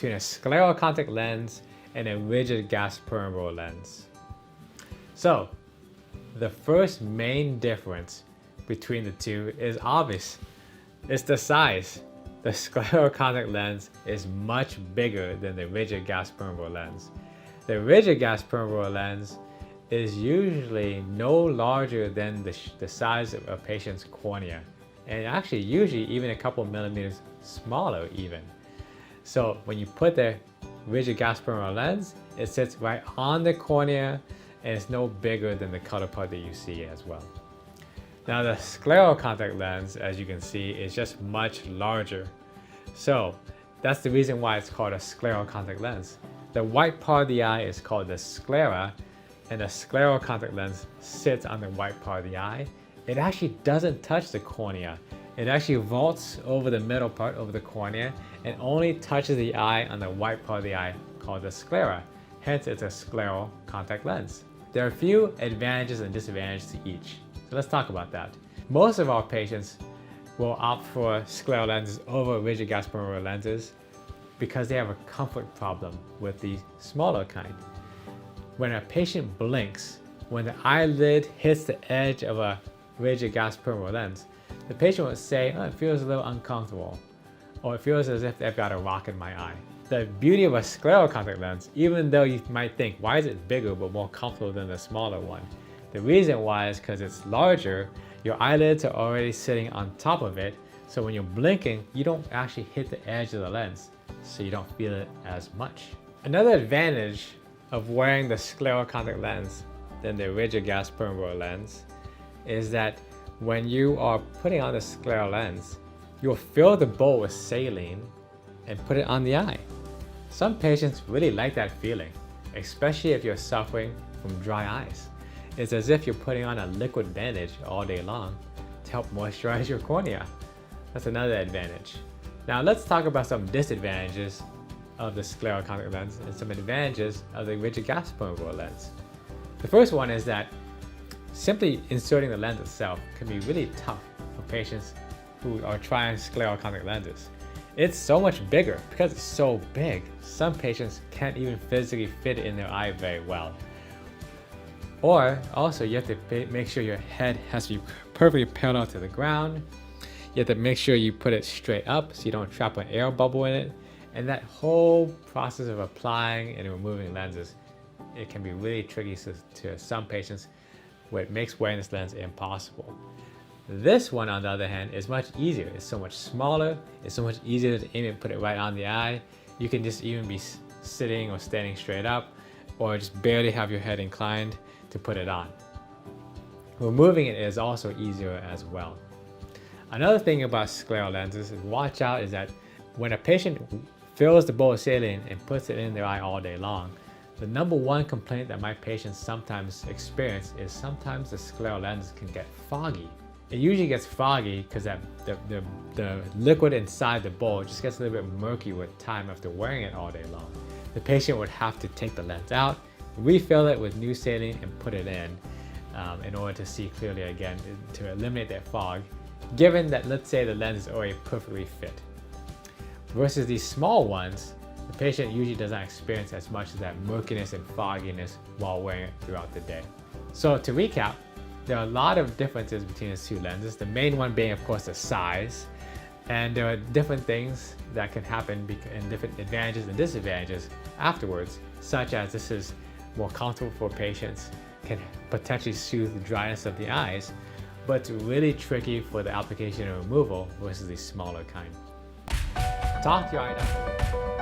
between a scleral contact lens and a rigid gas permeable lens. So, the first main difference between the two is obvious. It's the size. The scleral contact lens is much bigger than the rigid gas permeable lens. The rigid gas permeable lens is usually no larger than the size of a patient's cornea, and actually usually even a couple millimeters smaller even. So when you put the rigid gas permeable lens, it sits right on the cornea and it's no bigger than the color part that you see as well. Now the scleral contact lens, as you can see, is just much larger. So that's the reason why it's called a scleral contact lens. The white part of the eye is called the sclera, and the scleral contact lens sits on the white part of the eye. It actually doesn't touch the cornea. It actually vaults over the middle part, over the cornea, and only touches the eye on the white part of the eye called the sclera. Hence, it's a scleral contact lens. There are a few advantages and disadvantages to each. So let's talk about that. Most of our patients will opt for scleral lenses over rigid gas permeable lenses because they have a comfort problem with the smaller kind. When a patient blinks, when the eyelid hits the edge of a rigid gas permeable lens, the patient will say, oh, it feels a little uncomfortable, or it feels as if they've got a rock in my eye. The beauty of a scleral contact lens, even though you might think, why is it bigger but more comfortable than the smaller one? The reason why is because it's larger, your eyelids are already sitting on top of it, so when you're blinking, you don't actually hit the edge of the lens, so you don't feel it as much. Another advantage of wearing the scleral contact lens than the rigid gas permeable lens is that when you are putting on the scleral lens, you'll fill the bowl with saline and put it on the eye. Some patients really like that feeling, especially if you're suffering from dry eyes. It's as if you're putting on a liquid bandage all day long to help moisturize your cornea. That's another advantage. Now let's talk about some disadvantages of the scleral contact lens and some advantages of the rigid gas permeable lens. The first one is that simply inserting the lens itself can be really tough for patients who are trying scleral contact lenses. It's so much bigger. Because it's so big, some patients can't even physically fit it in their eye very well. Or also you have to make sure your head has to be perfectly parallel to the ground. You have to make sure you put it straight up so you don't trap an air bubble in it. And that whole process of applying and removing lenses, it can be really tricky to some patients, where it makes wearing this lens impossible. This one, on the other hand, is much easier. It's so much smaller. It's so much easier to aim and put it right on the eye. You can just even be sitting or standing straight up, or just barely have your head inclined to put it on. Removing it is also easier as well. Another thing about scleral lenses is watch out is that when a patient fills the bowl of saline and puts it in their eye all day long, the number one complaint that my patients sometimes experience is sometimes the scleral lens can get foggy. It usually gets foggy because the liquid inside the bowl just gets a little bit murky with time after wearing it all day long. The patient would have to take the lens out, refill it with new saline, and put it in order to see clearly again, to eliminate that fog, given that, let's say, the lens is already perfectly fit. Versus these small ones, the patient usually does not experience as much of that murkiness and fogginess while wearing it throughout the day. So to recap, there are a lot of differences between the two lenses, the main one being, of course, the size. And there are different things that can happen and different advantages and disadvantages afterwards, such as this is more comfortable for patients, can potentially soothe the dryness of the eyes, but it's really tricky for the application and removal versus the smaller kind. Talk to your eye doctor.